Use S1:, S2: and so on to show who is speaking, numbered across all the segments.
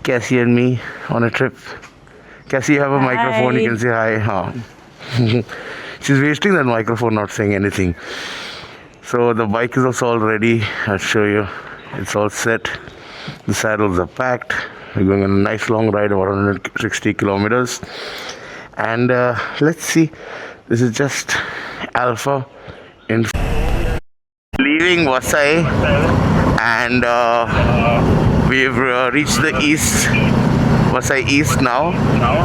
S1: Cassie and me on a trip. Cassie, you have a microphone. You can say hi. Huh. She's wasting that microphone, not saying anything. So the bike is also all ready. I'll show you. It's all set. The saddles are packed. We're going on a nice long ride of 160 kilometers. And let's see. This is just Alpha in leaving Vasai, and we've reached the east, Vasai East now.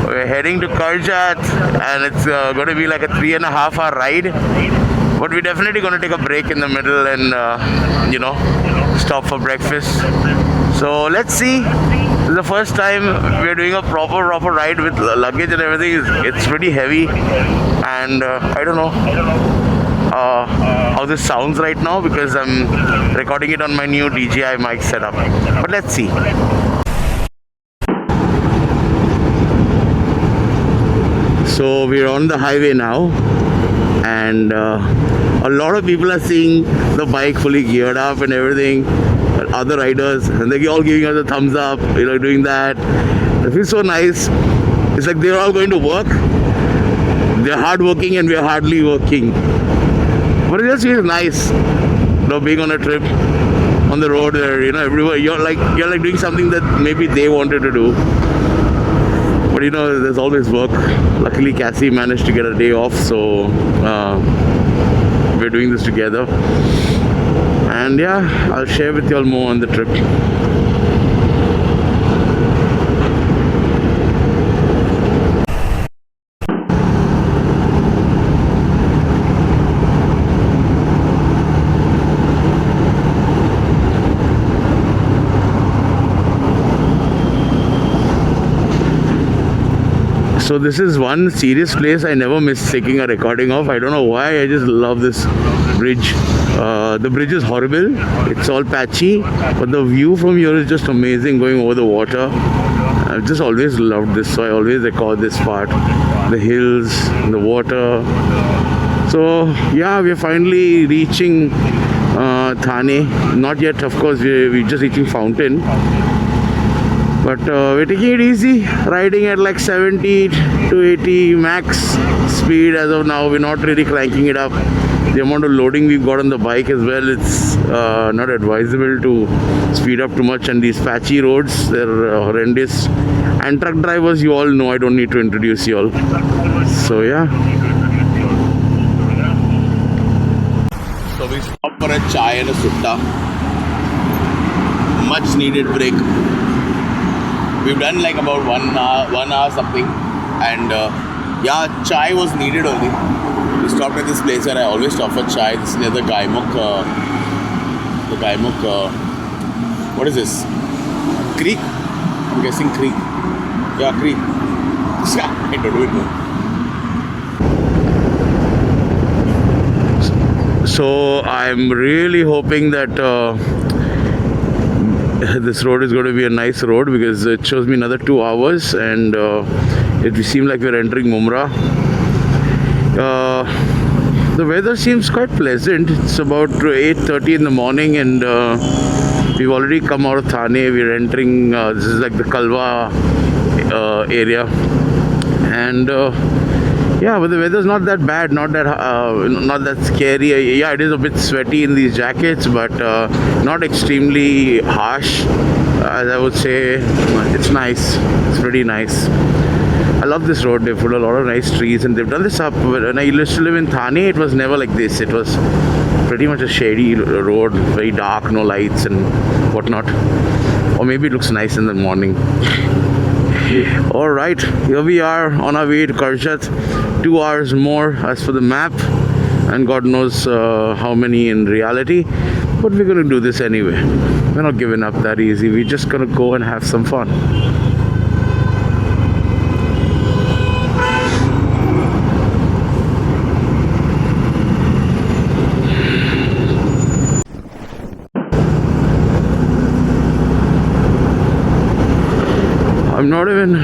S1: We're heading to Karjat, and it's going to be like a 3.5 hour ride. But we're definitely going to take a break in the middle and, stop for breakfast. So let's see. This is the first time we're doing a proper ride with luggage and everything. It's pretty heavy, and I don't know how this sounds right now because I'm recording it on my new DJI mic setup. But let's see. So we're on the highway now, and a lot of people are seeing the bike fully geared up and everything. Other riders, and they're all giving us a thumbs up, doing that. It feels so nice. It's like they're all going to work. They're hardworking and we're hardly working. But it just feels nice, being on a trip on the road where everywhere you're like doing something that maybe they wanted to do. But there's always work. Luckily, Cassie managed to get a day off, so we're doing this together. And yeah, I'll share with you all more on the trip. So this is one serious place I never miss taking a recording of. I don't know why, I just love this bridge. The bridge is horrible, it's all patchy, but the view from here is just amazing going over the water. I've just always loved this, so I always record this part. The hills, the water. So yeah, we're finally reaching Thane. Not yet, of course, we're just reaching Fountain. But we're taking it easy, riding at like 70 to 80 max speed as of now. We're not really cranking it up. The amount of loading we've got on the bike as well, it's not advisable to speed up too much. And these patchy roads, they're horrendous. And truck drivers, you all know, I don't need to introduce you all. So yeah. So we stopped for a chai and a sutta. Much needed break. We've done like about 1 hour something, and yeah, chai was needed only. We stopped at this place where I always stop for chai. This is near the Gaimukh, what is this? Creek? I'm guessing creek. Yeah, creek. I don't know. So I'm really hoping that this road is going to be a nice road because it shows me another 2 hours, and it seems like we're entering Mumra. The weather seems quite pleasant. It's about 8:30 in the morning, and we've already come out of Thane. We're entering, this is like the Kalwa area, and yeah, but the weather's not that bad, not that scary. Yeah, it is a bit sweaty in these jackets, but not extremely harsh, as I would say. It's nice. It's pretty nice. I love this road. They've put a lot of nice trees, and they've done this up. When I used to live in Thane, it was never like this. It was pretty much a shady road, very dark, no lights and whatnot. Or maybe it looks nice in the morning. Alright, here we are on our way to Karjat. 2 hours more as for the map, and God knows how many in reality. But we're going to do this anyway. We're not giving up that easy. We're just going to go and have some fun. I'm not even,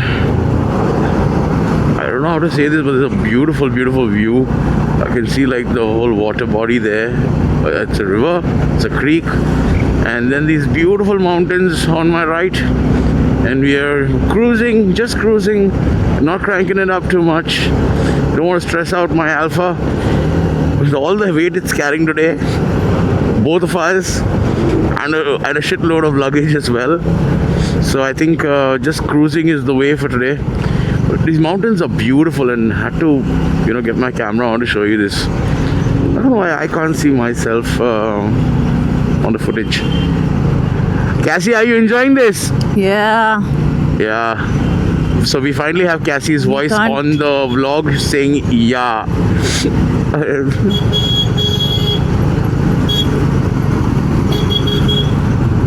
S1: I don't know how to say this, but it's a beautiful, beautiful view. I can see like the whole water body there. It's a river, it's a creek, and then these beautiful mountains on my right. and we are cruising, just cruising, not cranking it up too much. Don't want to stress out my Alpha with all the weight it's carrying today, both of us, and a shitload of luggage as well. So I think just cruising is the way for today. But these mountains are beautiful, and I had to, get my camera on to show you this. I don't know why I can't see myself on the footage. Cassie, are you enjoying this?
S2: Yeah.
S1: Yeah. So we finally have Cassie's voice on the vlog saying yeah.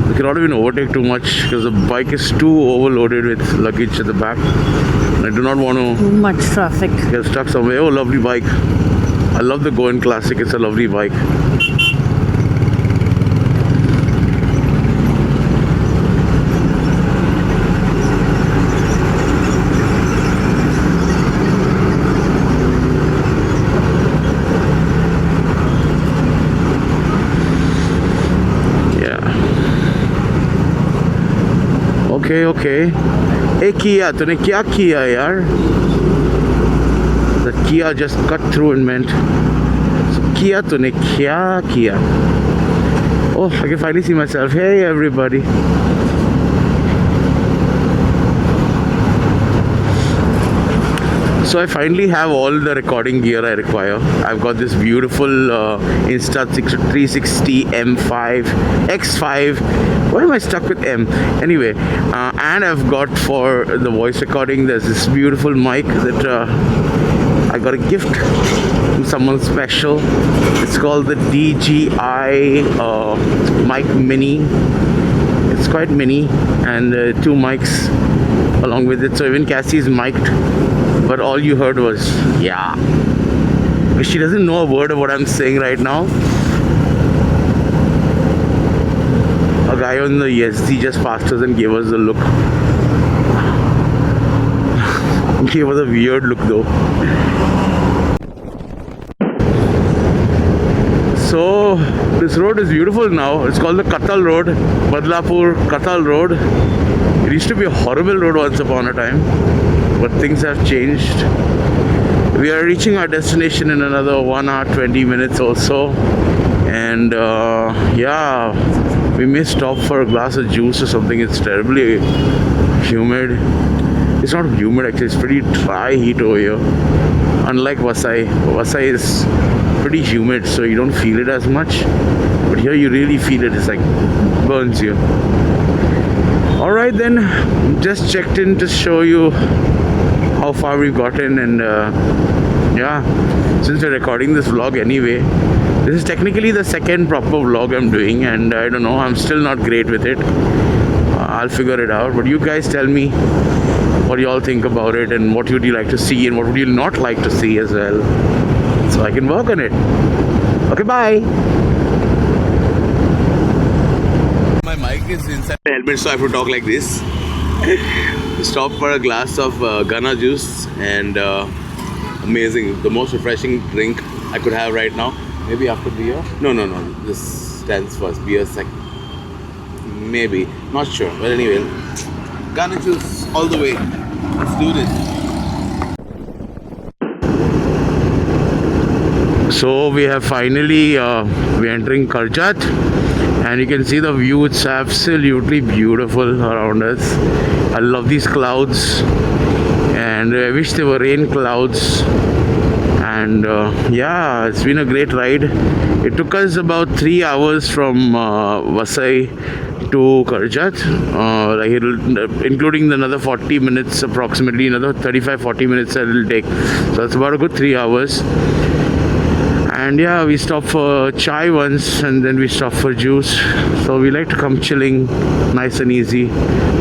S1: We cannot even overtake too much because the bike is too overloaded with luggage at the back. I do not want to
S2: Too much traffic.
S1: get stuck somewhere. Oh, lovely bike. I love the Goan Classic. It's a lovely bike. Okay. Hey Kia, तूने क्या किया यार? The Kia just cut through and meant. So Kia, तूने क्या किया? Oh, I can finally see myself. Hey everybody. So I finally have all the recording gear I require. I've got this beautiful Insta360 M5 X5. Why am I stuck with M? Anyway, and I've got for the voice recording, there's this beautiful mic that I got a gift from someone special. It's called the DJI Mic Mini. It's quite mini, and two mics along with it. So even Cassie's mic'd, but all you heard was yeah. She doesn't know a word of what I'm saying right now. A guy on the ESD just passed us and gave us a look. Gave us a weird look though. So this road is beautiful now. It's called the Katal Road, Badlapur Katal Road. It used to be a horrible road once upon a time, but things have changed. We are reaching our destination in another 1 hour 20 minutes or so, and yeah, we may stop for a glass of juice or something. It's terribly humid. It's not humid actually, it's pretty dry heat over here, unlike Vasai. Vasai is pretty humid, so you don't feel it as much, but here you really feel it. It's like burns you. Alright then, just checked in to show you how far we've gotten, and yeah, since we're recording this vlog anyway, this is technically the second proper vlog I'm doing, and I don't know, I'm still not great with it. I'll figure it out, but you guys tell me what you all think about it, and what would you like to see and what would you not like to see as well, so I can work on it. Okay, bye. My mic is inside the helmet, so I have to talk like this. Stop for a glass of Ghana juice, and amazing, the most refreshing drink I could have right now. Maybe after beer? No, this stands first. Beer second. Maybe, not sure, but anyway, Ghana juice all the way. Let's do this. So we have finally we're entering Karjat, and you can see the view. It's absolutely beautiful around us. I love these clouds, and I wish they were rain clouds. And yeah, it's been a great ride. It took us about 3 hours from Vasai to Karjat, like including another 40 minutes, approximately another 35-40 minutes that it'll take. So it's about a good 3 hours. And yeah, we stopped for chai once, and then we stopped for juice. So we like to come chilling, nice and easy,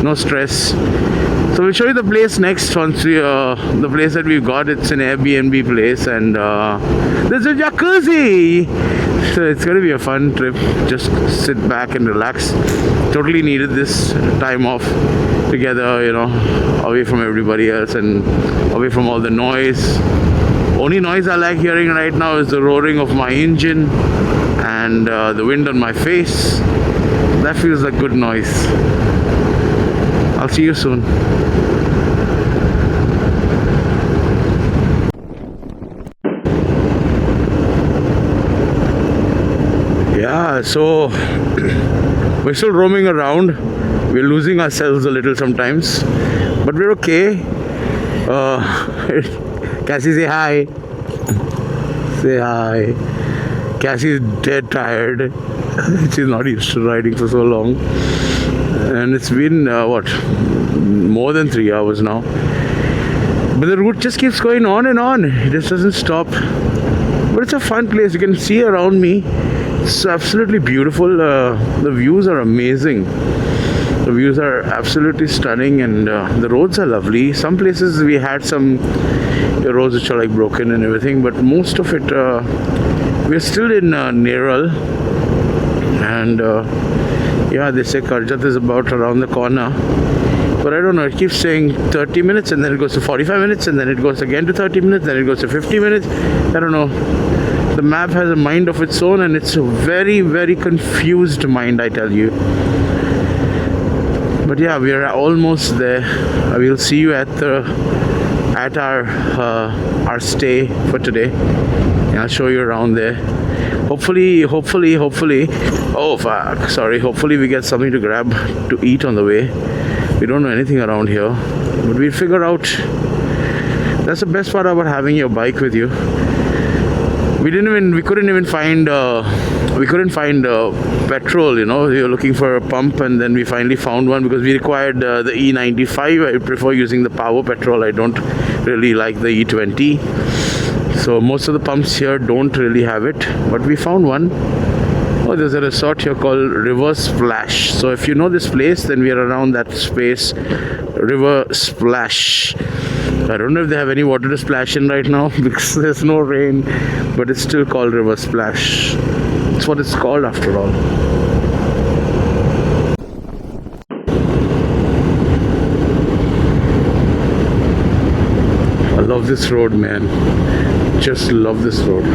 S1: no stress. So we'll show you the place next. Once we the place that we've got, it's an Airbnb place, and there's a jacuzzi. So it's gonna be a fun trip. Just sit back and relax. Totally needed this time off together, away from everybody else and away from all the noise. Only noise I like hearing right now is the roaring of my engine and the wind on my face. That feels like good noise. I'll see you soon. Yeah, so we're still roaming around. We're losing ourselves a little sometimes, but we're okay. Cassie, say hi. Say hi. Cassie's dead tired. She's not used to riding for so long, and it's been more than 3 hours now. But the route just keeps going on and on. It just doesn't stop. But it's a fun place. You can see around me. It's absolutely beautiful. The views are amazing. The views are absolutely stunning, and the roads are lovely. Some places we had some roads which are like broken and everything, but most of it we're still in Neral, and yeah, they say Karjat is about around the corner, but I don't know, it keeps saying 30 minutes and then it goes to 45 minutes and then it goes again to 30 minutes, then it goes to 50 minutes. I don't know. The map has a mind of its own, and it's a very, very confused mind, I tell you. But yeah, we are almost there. I will see you at our stay for today, and I'll show you around there. Hopefully. Oh fuck! Sorry. Hopefully we get something to grab to eat on the way. We don't know anything around here, but we'll figure out. That's the best part about having your bike with you. We couldn't even find petrol. You know, we were looking for a pump, and then we finally found one because we required the E95. I prefer using the power petrol. I don't really like the E20. So most of the pumps here don't really have it, but we found one. Oh, there's a resort here called River Splash. So if you know this place, then we are around that space, River Splash. I don't know if they have any water to splash in right now because there's no rain, but it's still called River Splash. It's what it's called after all. I love this road, man. Just love this road.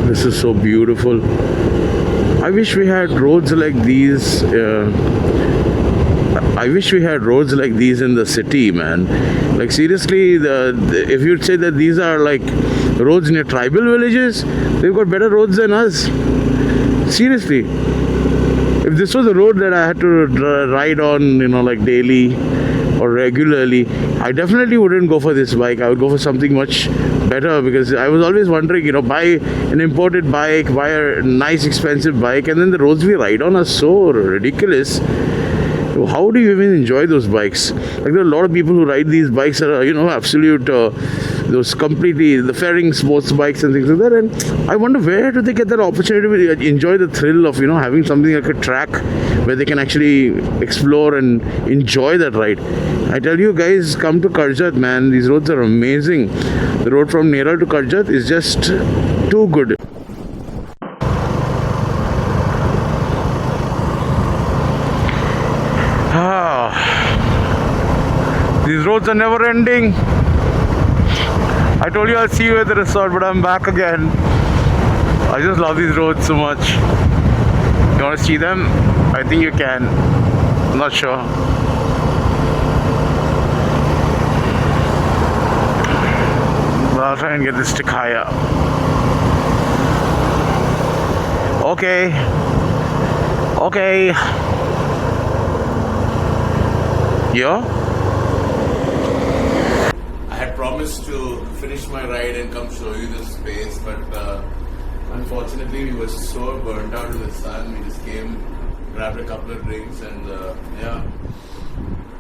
S1: This is so beautiful. I wish we had roads like these. I wish we had roads like these in the city, man. Like seriously, if you'd say that these are like roads near tribal villages, they've got better roads than us. Seriously. If this was a road that I had to ride on, you know, like daily or regularly, I definitely wouldn't go for this bike. I would go for something much better, because I was always wondering, you know, buy an imported bike, buy a nice expensive bike, and then the roads we ride on are so ridiculous. How do you even enjoy those bikes? Like, there are a lot of people who ride these bikes that are, you know, absolute those completely the fairing sports bikes and things like that, and I wonder where do they get that opportunity to enjoy the thrill of, you know, having something like a track where they can actually explore and enjoy that ride. I tell you guys, come to Karjat, man. These roads are amazing. The road from Neral to Karjat is just too good. These roads are never ending. I told you I'll see you at the resort, but I'm back again. I just love these roads so much. You want to see them? I think you can. I'm not sure. But I'll try and get this stick higher. Okay. Yeah? I had promised to finish my ride and come show you this space, but unfortunately we were so burnt out in the sun. We just came, grabbed a couple of drinks, and yeah,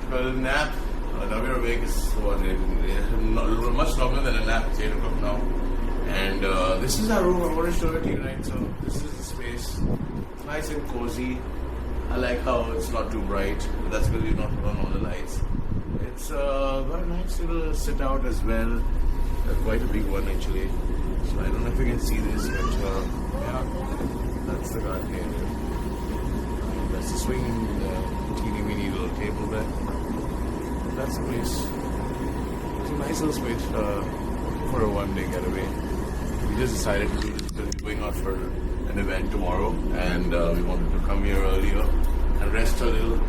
S1: took a little nap. now we're awake. It's much longer than a nap. It's 8 o'clock now. And this is our room. I want to show it to you, right? So this is the space. It's nice and cozy. I like how it's not too bright. But that's because you've not put on all the lights. It's got a nice little sit out as well. Quite a big one actually. So I don't know if you can see this, but yeah, that's the garden area. That's the swinging, teeny weeny little table there. That's the place. It's a nice little space for a one-day getaway. We just decided to do this because we're going out for an event tomorrow, and we wanted to come here earlier and rest a little,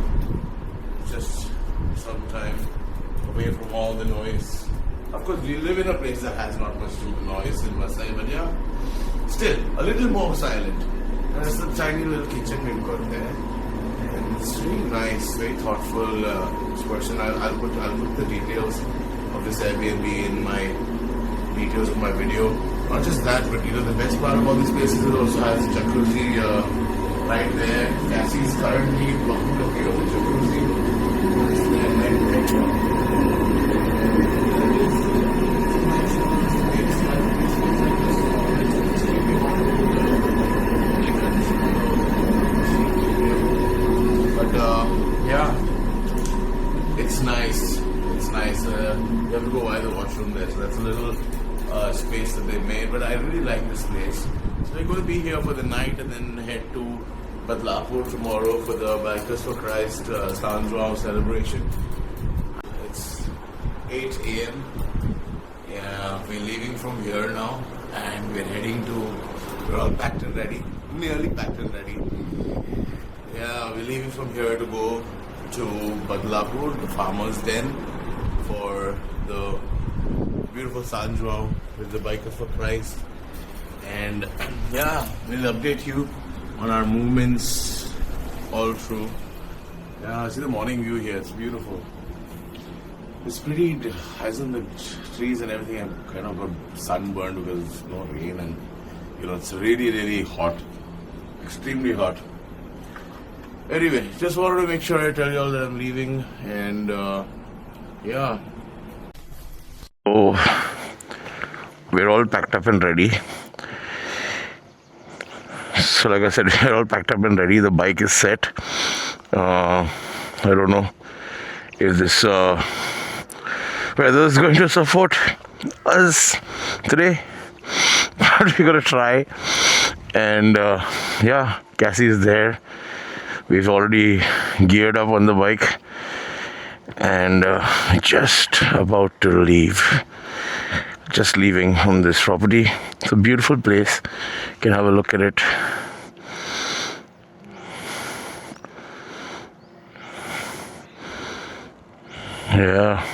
S1: just some time away from all the noise. Of course, we live in a place that has not much noise in Vasai, but yeah, still a little more silent. And there's a tiny little kitchen we've got there, and it's really nice, very thoughtful person. I'll put the details of this Airbnb in my details of my video. Not just that, but the best part of all these places is it also has a jacuzzi right there. Cassie's currently blocking the view of the jacuzzi. It's there, right there. It's nice. It's nice. You have to go by the washroom there, so that's a little space that they made. But I really like this place. So we're going to be here for the night and then head to Badlapur tomorrow for the Bikers for Christ San Joao celebration. It's 8 a.m. Yeah, we're leaving from here now, and we're heading to. We're all packed and ready. Nearly packed and ready. Yeah, we're leaving from here to go to Badlapur, the farmer's den, for the beautiful San Joao with the Bikers for Christ. And yeah, we'll update you on our movements all through. Yeah, see the morning view here, it's beautiful. It's pretty, as in the trees and everything, I'm kind of got sunburned because there's no rain, and it's really, really hot. Extremely hot. Anyway, just wanted to make sure I tell you all that I'm leaving, and yeah. Oh, we're all packed up and ready. So like I said, we're all packed up and ready. The bike is set. I don't know if this weather is going to support us today, but we're gonna try. And yeah, Cassie is there. We've already geared up on the bike, and just about to leave. Just leaving from this property. It's a beautiful place. You can have a look at it. Yeah.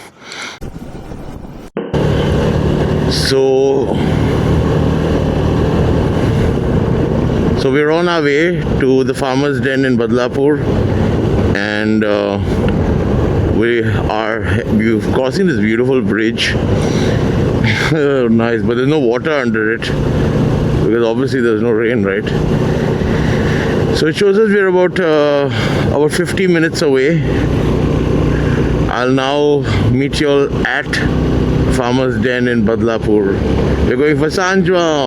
S1: So we're on our way to the farmer's den in Badlapur, and we're crossing this beautiful bridge. Nice, but there's no water under it because obviously there's no rain, right? So it shows us we're about 50 minutes away. I'll now meet you all at Farmer's Den in Badlapur. We're going for San Joao.